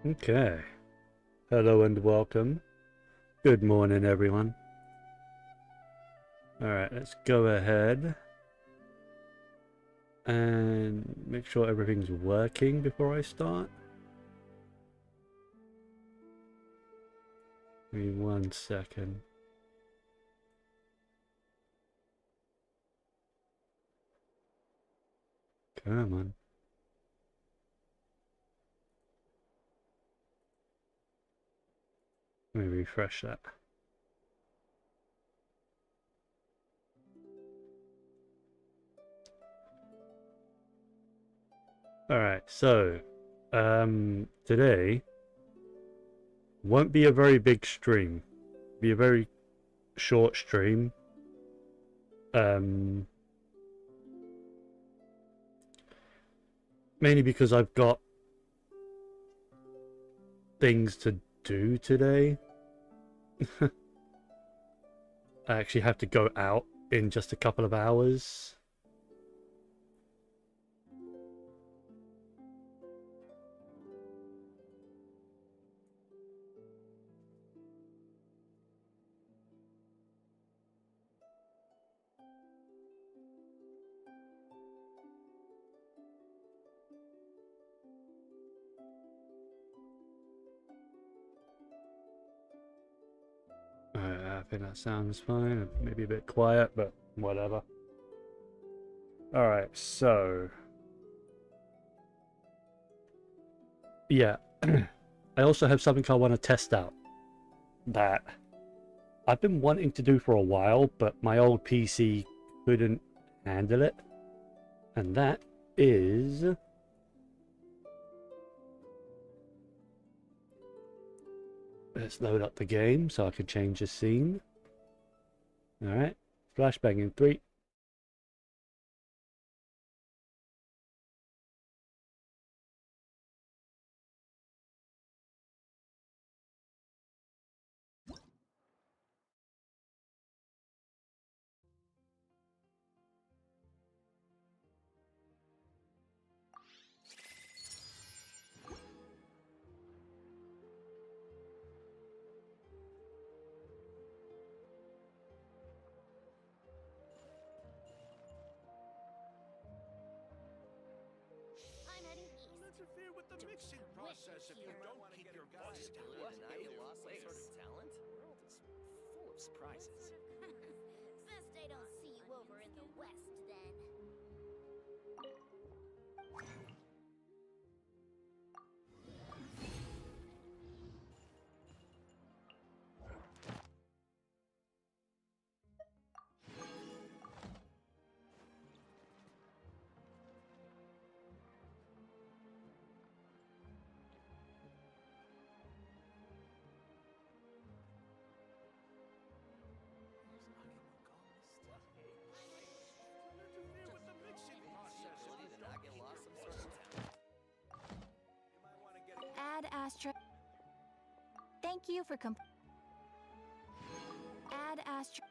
Okay. Hello and welcome. Good morning, everyone. Alright, let's go ahead and make sure everything's working before I start. Give me 1 second. Come on. Let me refresh that. Alright, so today won't be a very big stream. Be a very short stream. Mainly because I've got things to do today. I actually have to go out in just a couple of hours. I think that sounds fine. Maybe a bit quiet, but whatever. Alright, so... yeah. I also have something I want to test out. That I've been wanting to do for a while, but my old PC couldn't handle it. And that is... let's load up the game so I can change the scene. Alright. Flashbang in 3, I'm heading east. Don't interfere with the mixing process if you don't keep your voice down. What? I lost some sort of talent? The world is full of surprises. Since they don't see you over in the west, then. Don't interfere with the mixing process if you That don't I keep lost your some sort voice of down. talent. You might want to get a Add Astra. Thank you for Add Astra.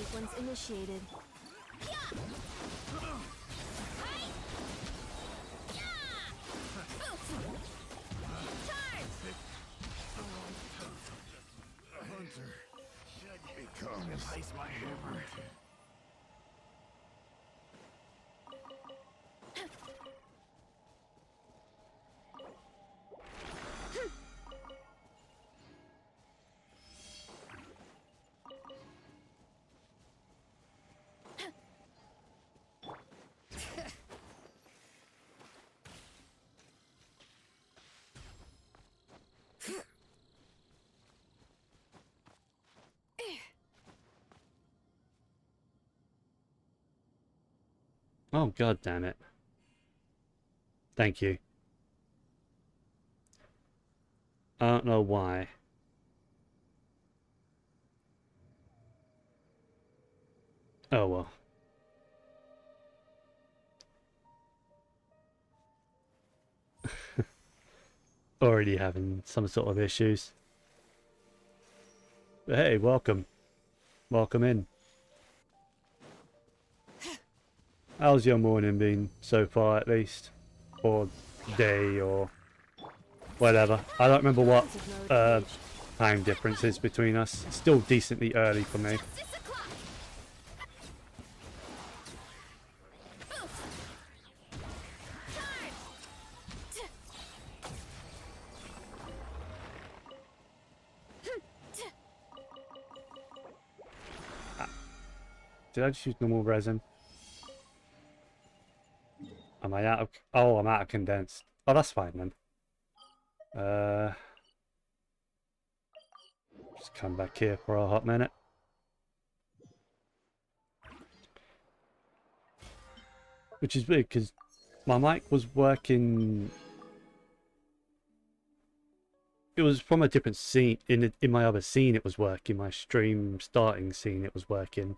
Sequence initiated. Hunter becomes my hammer. Oh, god damn it. Thank you. I don't know why. Oh well. Already having some sort of issues. But hey, welcome. Welcome in. How's your morning been so far, at least? Or day, or whatever. I don't remember what Defensive mode engaged. time difference is between us. It's still decently early for me. Justice o'clock. Did I just use normal resin? Am I out of... Oh, I'm out of condensed. Oh, that's fine then. Just come back here for a hot minute. Which is weird, because my mic was working... It was from a different scene. In my other scene it was working. My stream starting scene it was working.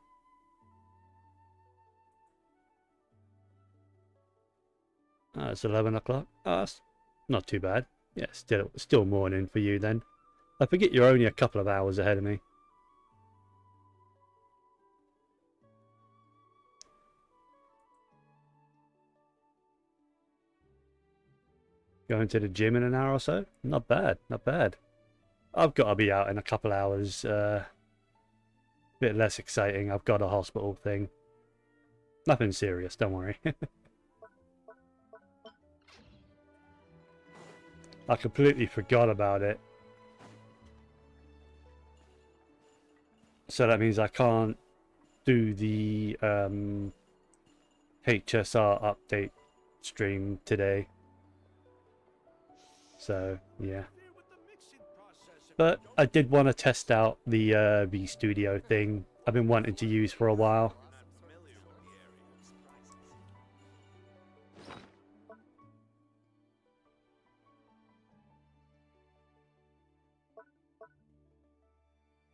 It's 11 o'clock. Oh, that's not too bad. Yeah, still morning for you then. I forget you're only a couple of hours ahead of me. Going to the gym in an hour or so? Not bad, not bad. I've got to be out in a couple hours. Bit less exciting. I've got a hospital thing. Nothing serious, don't worry. I completely forgot about it. So that means I can't do the HSR update stream today. So, yeah. But I did want to test out the VStudio thing I've been wanting to use for a while.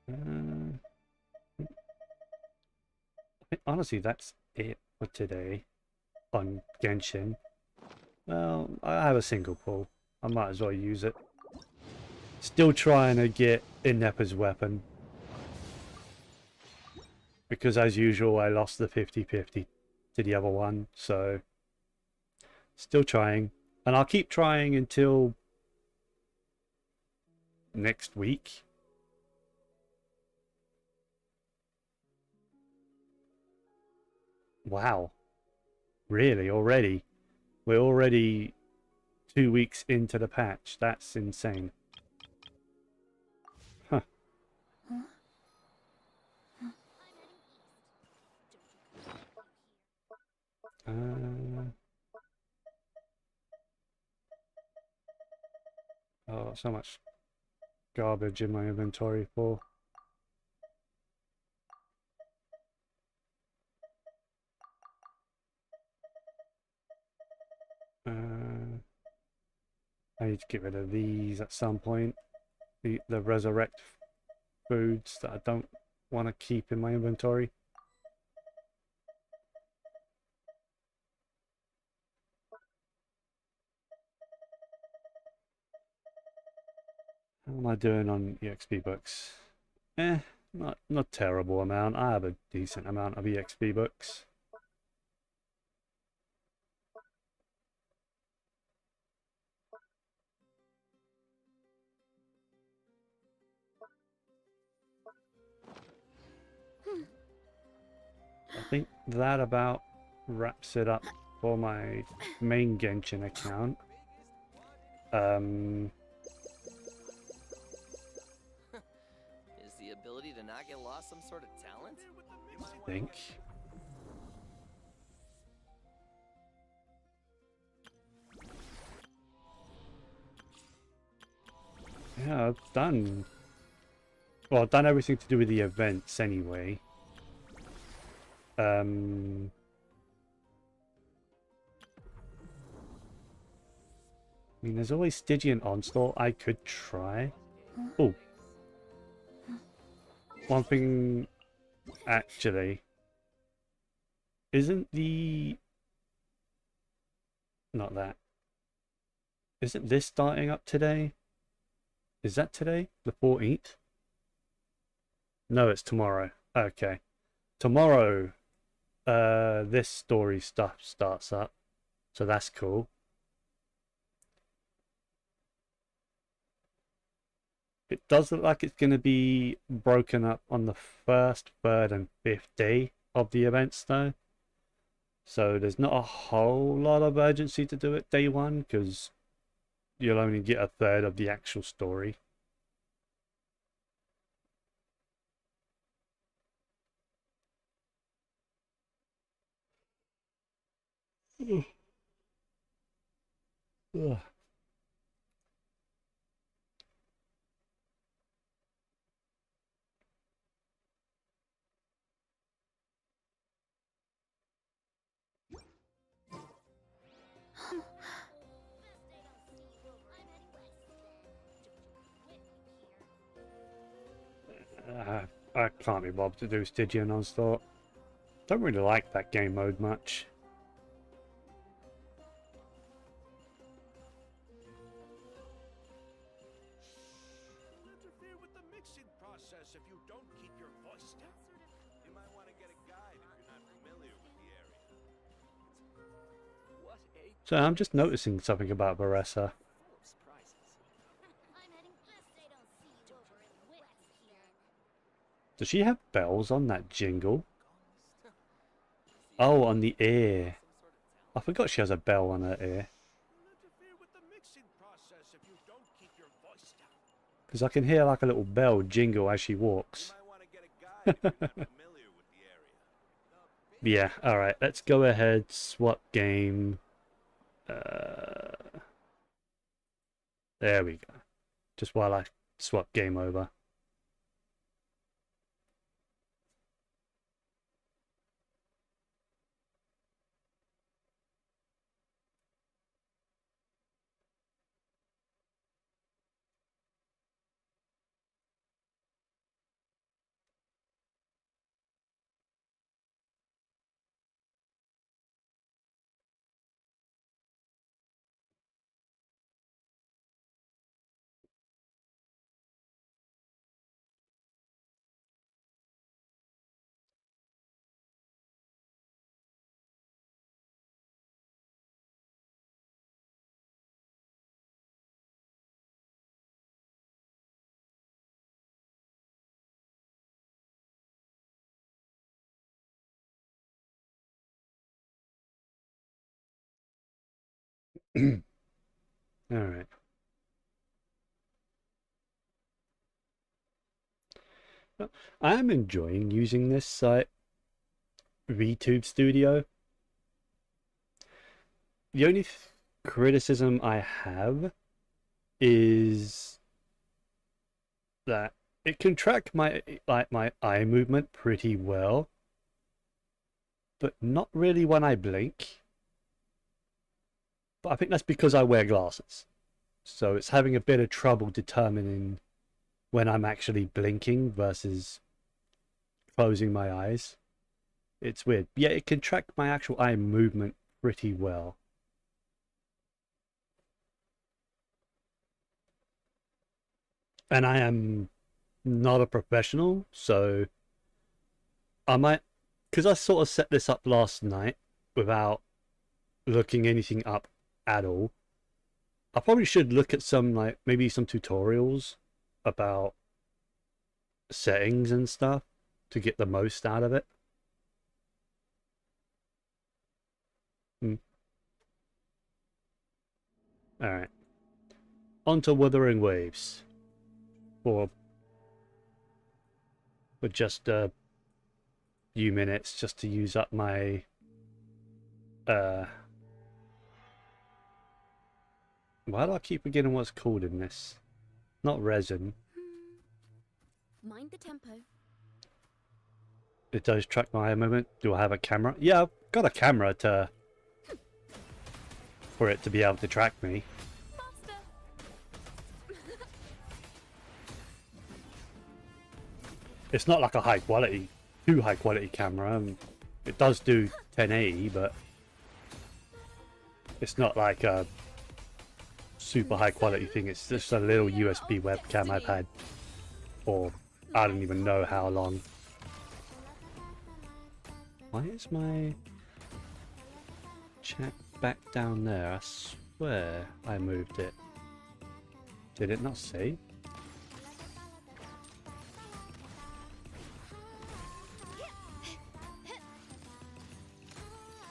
I think honestly that's it for today on Genshin. Well, I have a single pull. I might as well use it. Still trying to get Innepa's weapon. Because as usual I lost the 50-50 to the other one, so still trying. And I'll keep trying until next week. Wow. Really? Already? We're already 2 weeks into the patch. That's insane. Huh. Oh, so much garbage in my inventory for. I need to get rid of these at some point. The resurrect foods that I don't want to keep in my inventory. How am I doing on EXP books? Not terrible amount. I have a decent amount of EXP books. I think that about wraps it up for my main Genshin account. Is the ability to not get lost some sort of talent? I think. Yeah, I've done. Well, I've done everything to do with the events anyway. I mean, there's always Stygian Onslaught I could try. Oh. One thing, actually. Isn't the... Not that. Isn't this starting up today? Is that today? The 14th? No, it's tomorrow. Okay. Tomorrow, this story stuff starts up. So that's cool. It does look like it's going to be broken up on the 1st, 3rd, and 5th day of the events, though. So there's not a whole lot of urgency to do it day one, because you'll only get a third of the actual story. Ugh. I can't be bothered to do Stygian Onslaught. Don't really like that game mode much. Don't interfere with the mixing process if you don't keep your voice down. You might want to get a guide if you're not familiar with the area. What a So I'm just noticing something about Varessa. full of surprises. I'm heading west. They don't see you over in the west here. Does she have bells on that jingle? Oh, on the ear. I forgot she has a bell on her ear. Don't interfere with the mixing process if you don't keep your voice down. Because I can hear like a little bell jingle as she You walks. might want to get a guide if you're not familiar with the area. Yeah, alright, let's go ahead, swap game. There we go. Just while I swap game over. Alright. I am enjoying using this site, VTube Studio. The only criticism I have is that it can track my eye movement pretty well, but not really when I blink. But I think that's because I wear glasses, so it's having a bit of trouble determining when I'm actually blinking versus closing my eyes. It's weird. Yeah, it can track my actual eye movement pretty well. And I am not a professional, so I might, because I sort of set this up last night without looking anything up at all. I probably should look at some, like, maybe some tutorials about settings and stuff to get the most out of it. Alright. On to Wuthering Waves. For just a few minutes, just to use up my why do I keep forgetting what's called in this? Not resin. Mind the tempo. It does track my eye movement. Do I have a camera? Yeah, I've got a camera for it to be able to track me. Faster. It's not like a too high quality camera. It does do 1080, but it's not like a super high quality thing. It's just a little USB webcam I've had for I don't even know how long. Why is my chat back down there? I swear I moved it. Did it not save?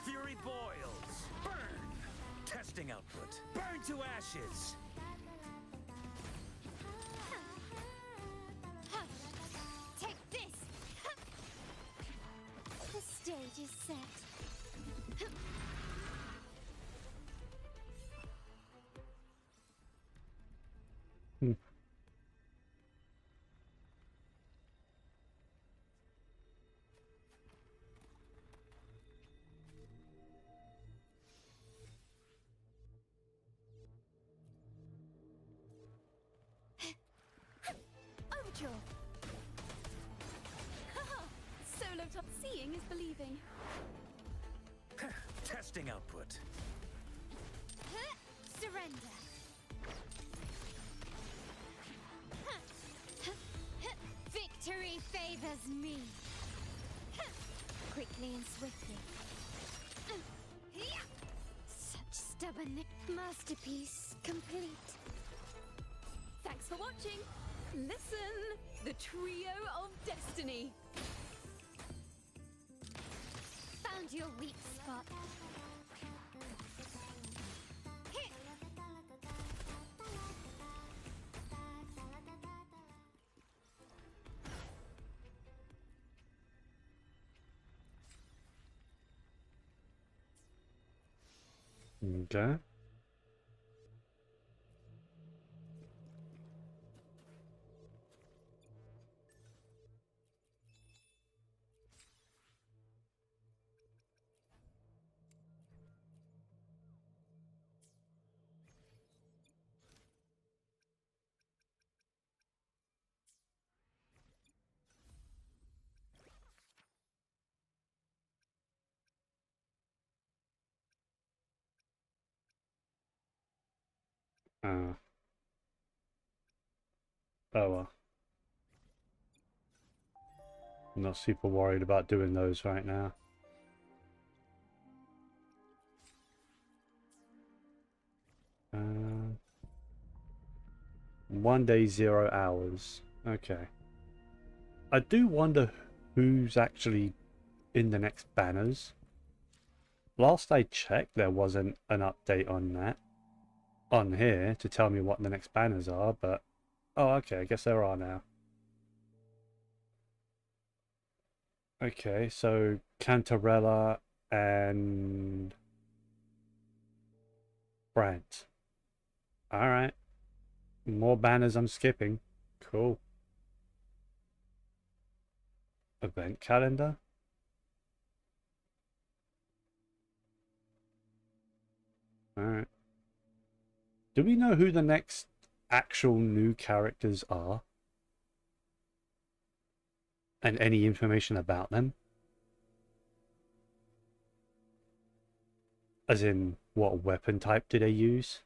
Fury boils. Burn. Testing output. Burn to ashes. Take this. The stage is set. Overture. Solo top. Seeing is believing. Testing output. Surrender. Victory favors me. Quickly and swiftly. Such stubbornness. Masterpiece complete. Thanks for watching. Listen, the trio of destiny. Found your weak spot. Okay. Oh well. I'm not super worried about doing those right now. Uh, 1 day, 0 hours. Okay. I do wonder who's actually in the next banners. Last I checked, there wasn't an update on that on here to tell me what the next banners are, but oh, okay, I guess there are now. Okay, so Cantarella and Brant. Alright. More banners I'm skipping. Cool. Event calendar. Alright. Do we know who the next actual new characters are? And any information about them? As in, what weapon type do they use?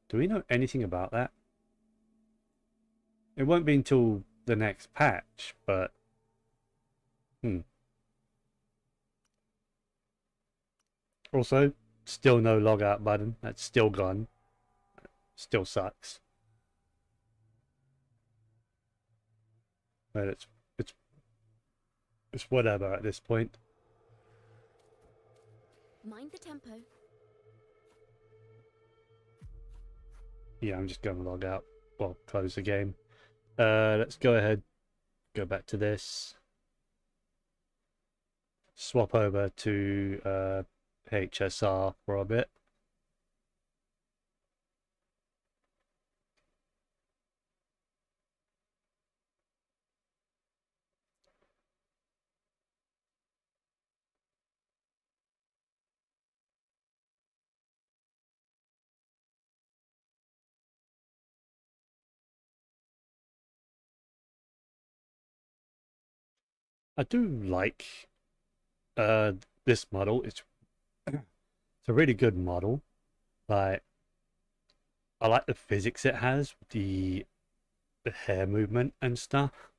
Do we know anything about that? It won't be until the next patch, but Also, still no logout button. That's still gone. Still sucks. But it's it's whatever at this point. Mind the tempo. Yeah, I'm just going to log out. Well, close the game. Let's go ahead. Go back to this. Swap over to HSR for a bit. I do like uh this model. It's a really good model. Like I like the physics it has, the hair movement and stuff.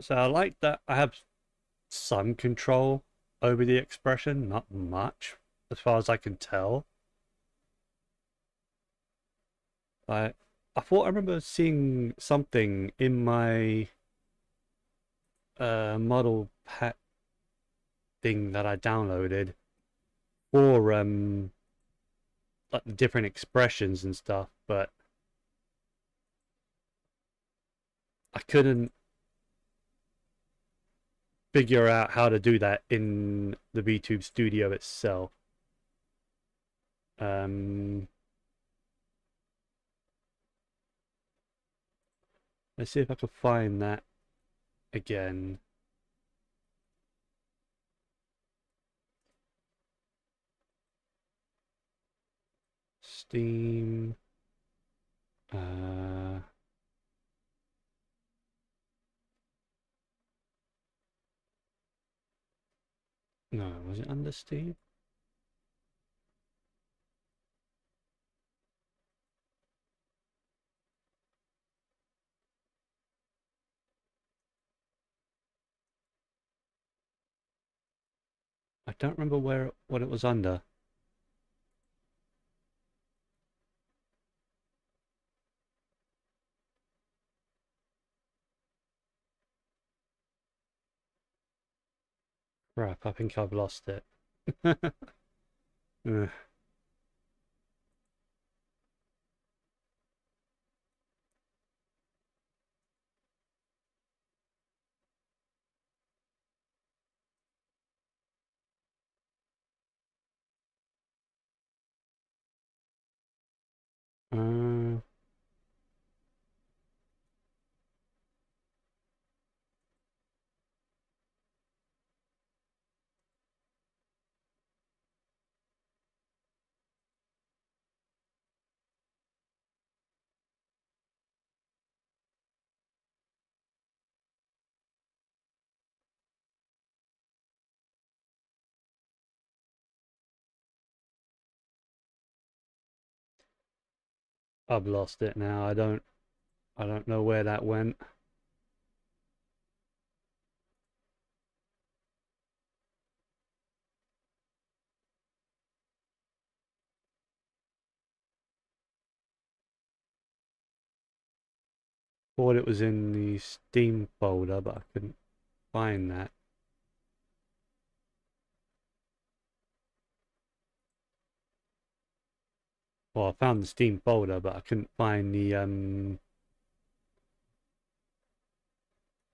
So I like that I have some control over the expression, not much, as far as I can tell. I thought I remember seeing something in my model pack thing that I downloaded for like the different expressions and stuff, but I couldn't figure out how to do that in the VTube studio itself. Let's see if I can find that again. Steam. No, was it under Steam? I don't remember what it was under. Crap, I think I've lost it. Ugh. Uh, I've lost it now. I don't know where that went. Thought it was in the Steam folder, but I couldn't find that. Well, I found the Steam folder, but I couldn't find the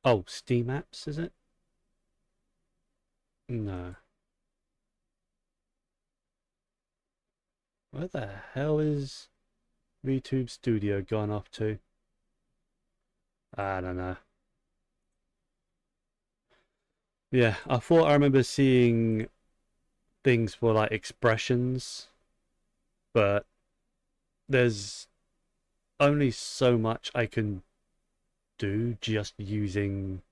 oh, Steam apps, is it? No. Where the hell is VTube Studio gone off to? I don't know. Yeah, I thought I remember seeing things for like expressions, but there's only so much I can do just using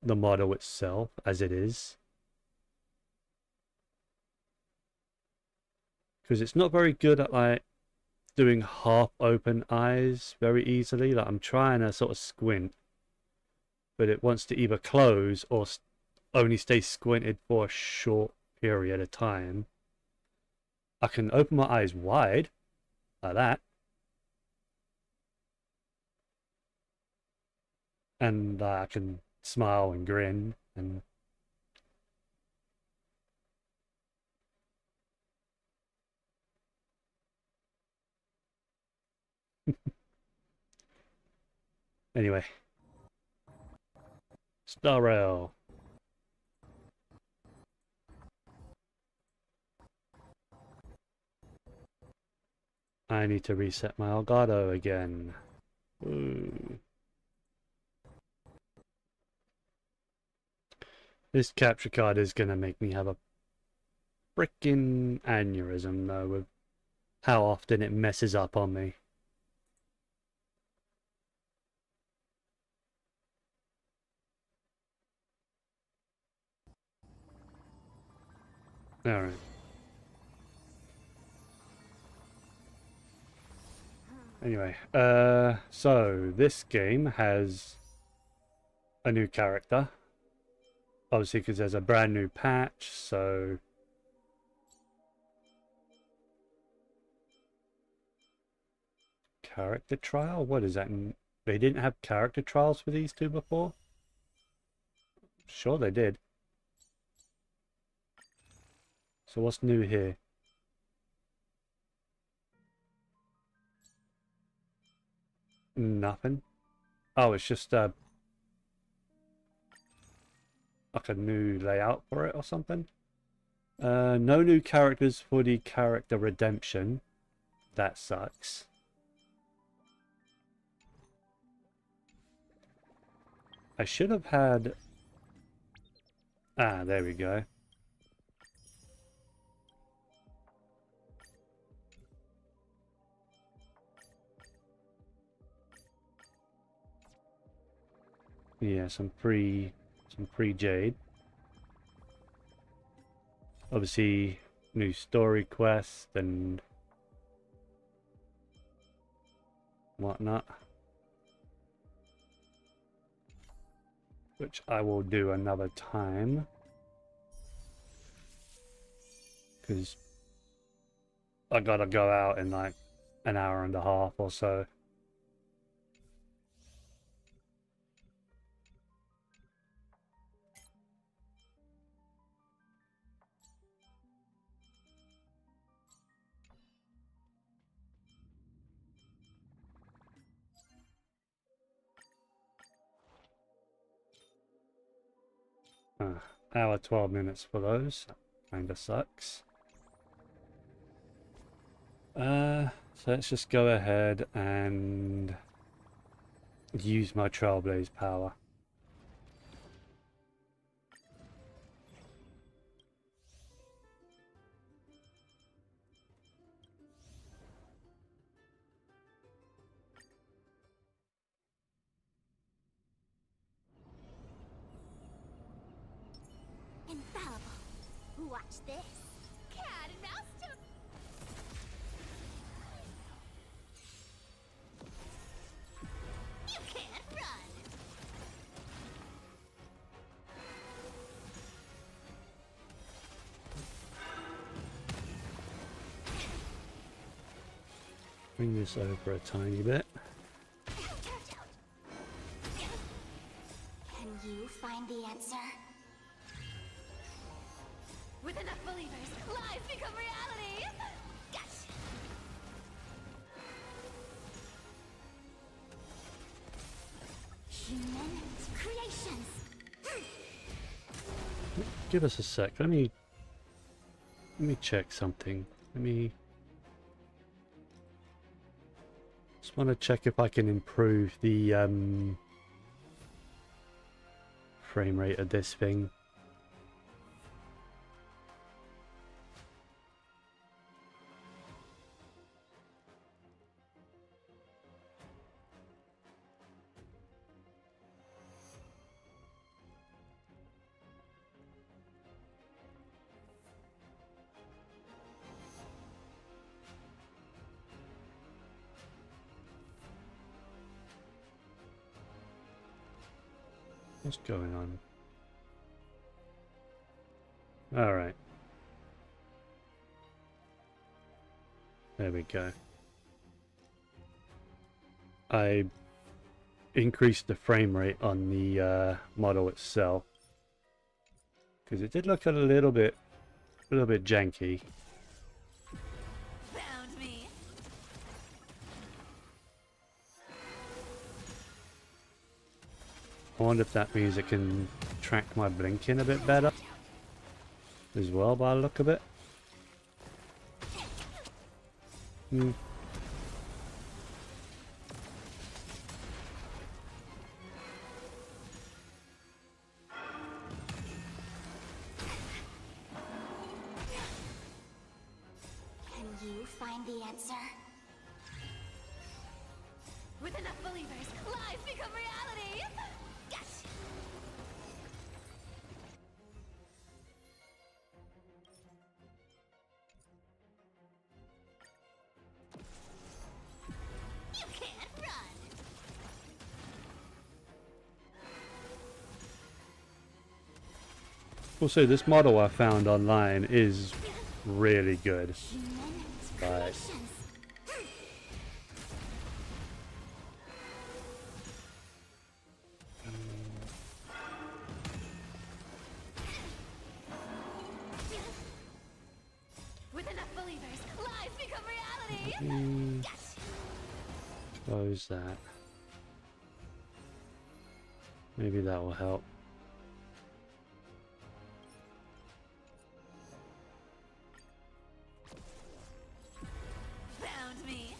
the model itself as it is. Because it's not very good at like doing half open eyes very easily. Like I'm trying to sort of squint, but it wants to either close or only stay squinted for a short period of time. I can open my eyes wide like that, and I can smile and grin and anyway. Star Rail. I need to reset my Elgato again. Ooh. This capture card is gonna make me have a freaking aneurysm though with how often it messes up on me. Alright. Anyway, so this game has a new character. Obviously because there's a brand new patch, so character trial? What is that? They didn't have character trials for these two before? Sure they did. So what's new here? Nothing. Oh, it's just like a new layout for it or something. No new characters for the character redemption. That sucks. I should have had... Ah, there we go. Yeah, some free Jade. Obviously, new story quest and whatnot, which I will do another time because I gotta go out in like an hour and a half or so. Hour 12 minutes for those. Kinda sucks. So let's just go ahead and use my Trailblaze power. Infallible. Watch this. Cat and mouse jump. You can't run. Bring this over a tiny bit. Can you find the answer? With enough believers, lies become reality! Gotcha! Human creations! Give us a sec. Let me check something. Just want to check if I can improve the frame rate of this thing. What's going on? Alright. There we go. I increased the frame rate on the model itself because it did look a little bit janky. Found me. I wonder if that means it can track my blinking a bit better as well by the look of it. Hmm. Can you find the answer? With enough believers, lies become reality! Gotcha! You can't run! Also, this model I found online is really good. Human Right. creations. With enough believers, lies become reality! Gotcha! Close that. Maybe that will help. Found me.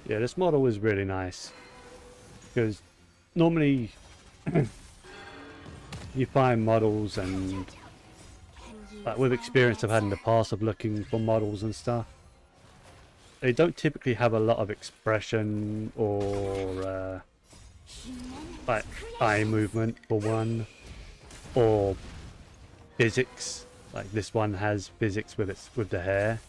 Yeah, this model is really nice because normally you find models and like with experience I've had in the past of looking for models and stuff, they don't typically have a lot of expression or like eye movement for one, or physics. Like this one has physics with the hair.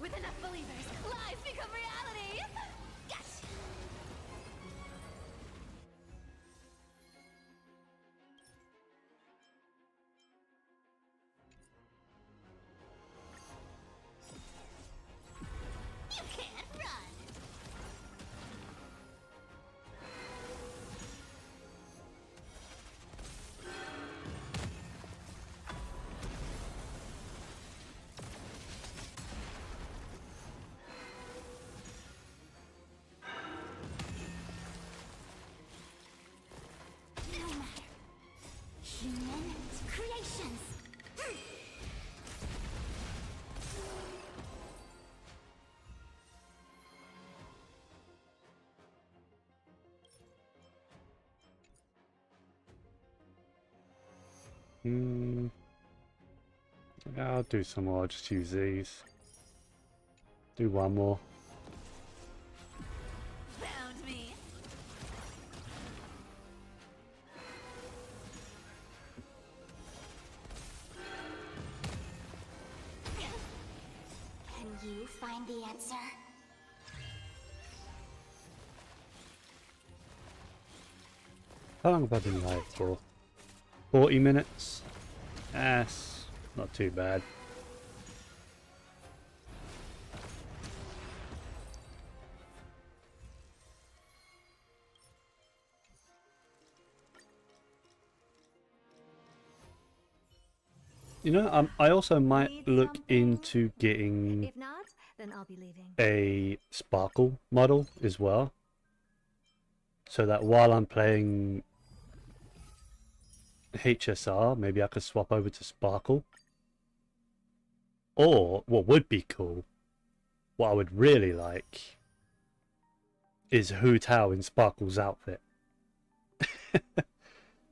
With enough believers, lies become reality! Gotcha! You can't run! No matter. Human creations. Yeah, I'll do some more. I'll just use these. Do one more. Found me. Can you find the answer? How long have I been live for? 40 minutes? Yes, not too bad. You know, I also might Need look something? into getting If not, then I'll be leaving. a sparkle model as well, so that while I'm playing HSR, maybe I could swap over to sparkle. Or what would be cool, what I would really like, is Hu Tao in Sparkle's outfit.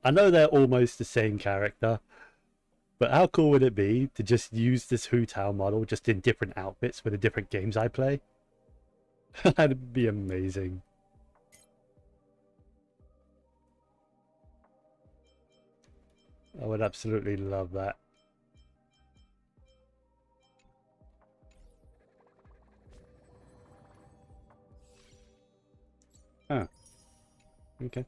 I know they're almost the same character, but how cool would it be to just use this Hu Tao model just in different outfits for the different games I play? That'd be amazing. I would absolutely love that. Okay.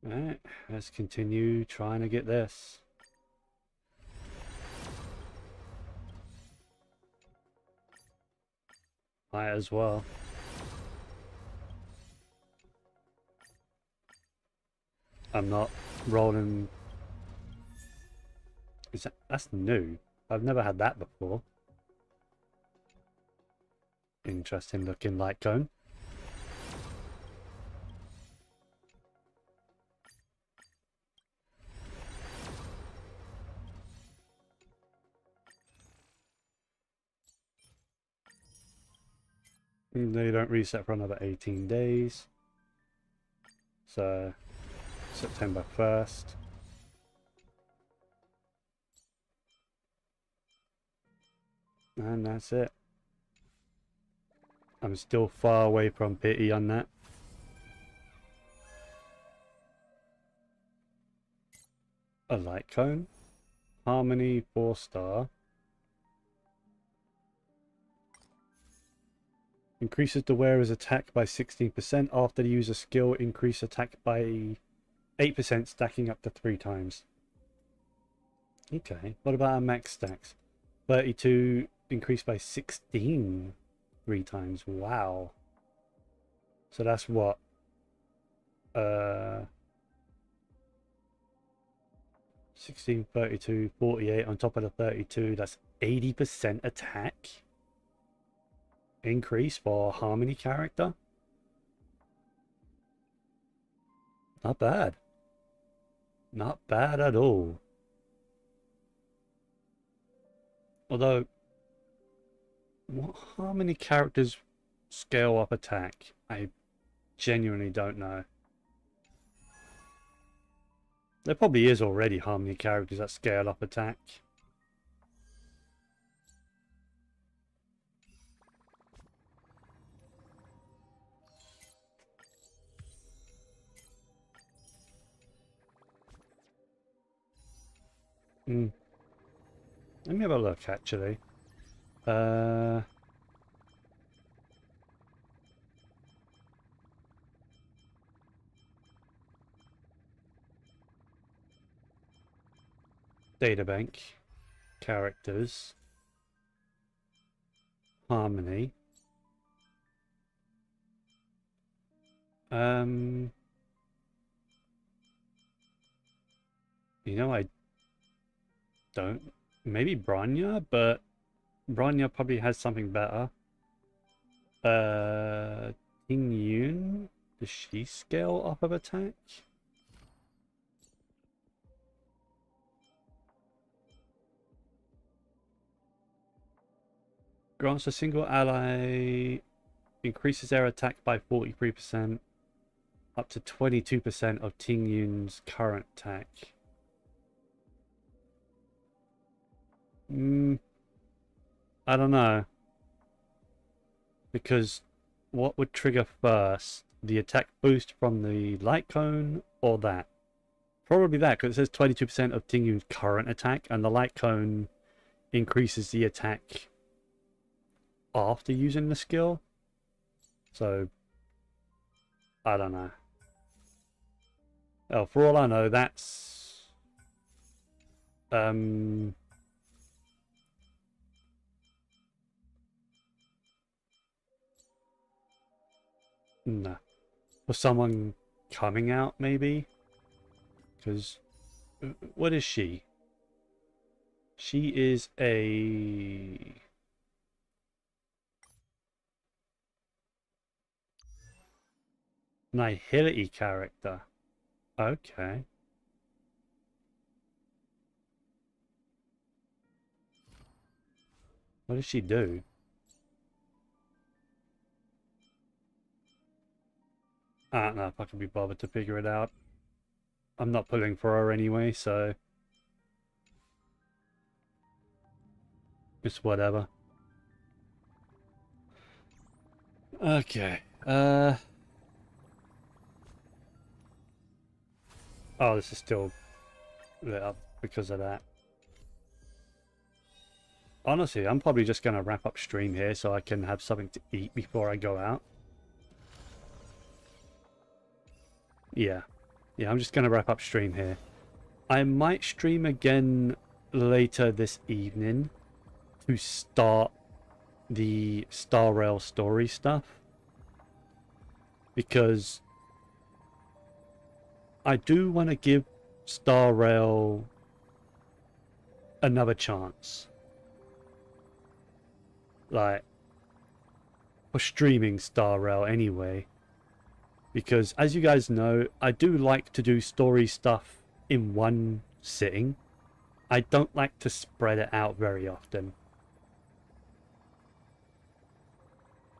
Alright, let's continue trying to get this. Might as well. I'm not rolling. That's new? I've never had that before. Interesting looking light cone. They don't reset for another 18 days. So, September 1st. And that's it. I'm still far away from pity on that. A light cone. Harmony 4-star. Increases the wearer's attack by 16% after the user skill. Increase attack by 8%, stacking up to 3 times. Okay, what about our max stacks? 32 increased by 16 3 times. Wow. So that's what? 16, 32, 48 on top of the 32. That's 80% attack increase for a Harmony character. Not bad. Not bad at all. Although, what Harmony characters scale up attack? I genuinely don't know. There probably is already Harmony characters that scale up attack. Let me have a look, actually. Databank. Characters. Harmony. You know, I don't. Maybe Bronya, but Bronya probably has something better. Ting Yun, does she scale up of attack? Grants a single ally, increases their attack by 43%, up to 22% of Ting Yun's current attack. I don't know. Because what would trigger first? The attack boost from the light cone or that? Probably that, because it says 22% of Ting Yun's current attack, and the light cone increases the attack after using the skill. So, I don't know. Oh, for all I know, that's... No. For someone coming out, maybe? Because, what is she? She is a... Nihility character. Okay. What does she do? I don't know if I can be bothered to figure it out. I'm not pulling for her anyway, so it's whatever. Okay. Oh, this is still lit up because of that. Honestly, I'm probably just going to wrap up stream here so I can have something to eat before I go out. Yeah. Yeah, I'm just going to wrap up stream here. I might stream again later this evening to start the Star Rail story stuff. Because I do want to give Star Rail another chance. Like, for streaming Star Rail anyway. Because, as you guys know, I do like to do story stuff in one sitting. I don't like to spread it out very often.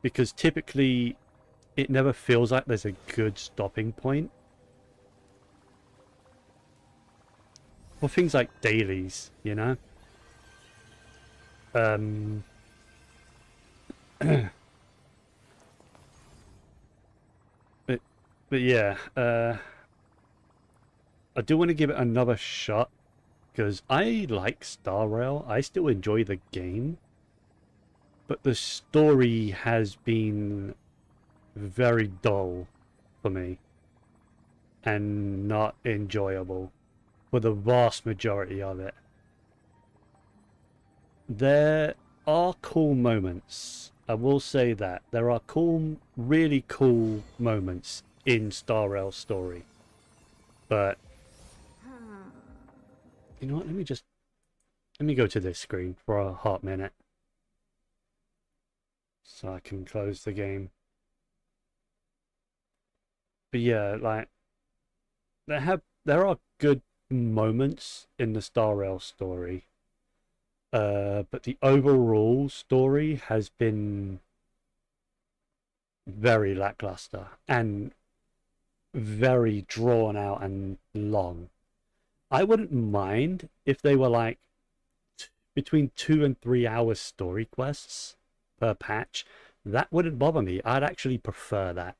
Because typically, it never feels like there's a good stopping point. For things like dailies, you know? But yeah, I do want to give it another shot because I like Star Rail. I still enjoy the game, but the story has been very dull for me and not enjoyable for the vast majority of it. There are cool moments. I will say that there are cool, really cool moments in Star Rail's story, but you know what? Let me go to this screen for a hot minute so I can close the game. But yeah, like there are good moments in the Star Rail story, but the overall story has been very lackluster and very drawn out and long. I wouldn't mind if they were like between 2 and 3 hours story quests per patch. That wouldn't bother me. I'd actually prefer that.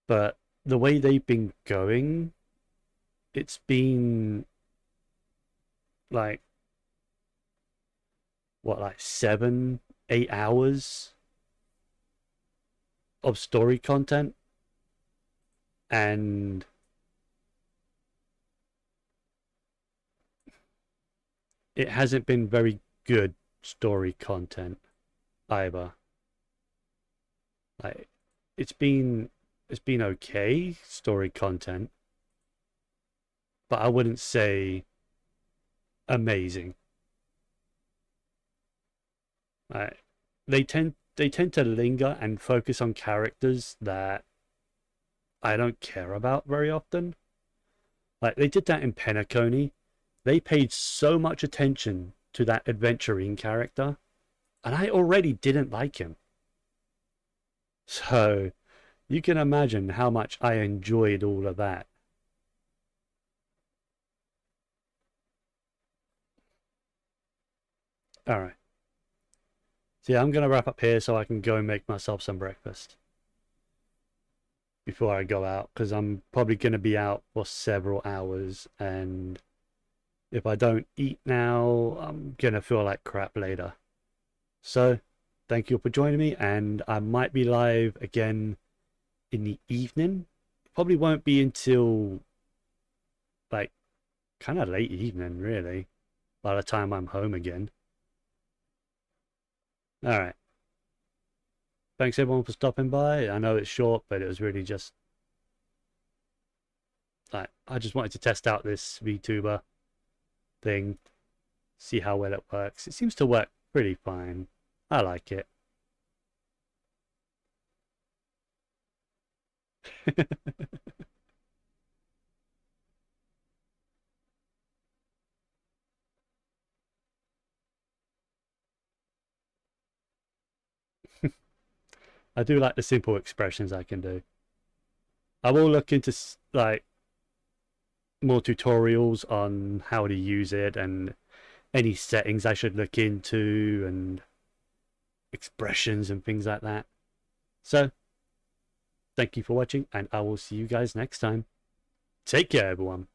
But the way they've been going, it's been like what, like 7, 8 hours of story content, and it hasn't been very good story content either. Like it's been okay story content, but I wouldn't say amazing. Like they tend to linger and focus on characters that I don't care about very often. Like they did that in Penacony. They paid so much attention to that adventuring character, and I already didn't like him. So you can imagine how much I enjoyed all of that. Alright. So yeah, I'm going to wrap up here so I can go and make myself some breakfast before I go out, because I'm probably going to be out for several hours, and if I don't eat now, I'm going to feel like crap later. So, thank you for joining me, and I might be live again in the evening. Probably won't be until like kind of late evening, really, by the time I'm home again. Alright. Thanks everyone for stopping by. I know it's short, but it was really just like I just wanted to test out this VTuber thing, see how well it works. It seems to work pretty fine. I like it. I do like the simple expressions I can do. I will look into like more tutorials on how to use it and any settings I should look into and expressions and things like that. So, thank you for watching, and I will see you guys next time. Take care, everyone.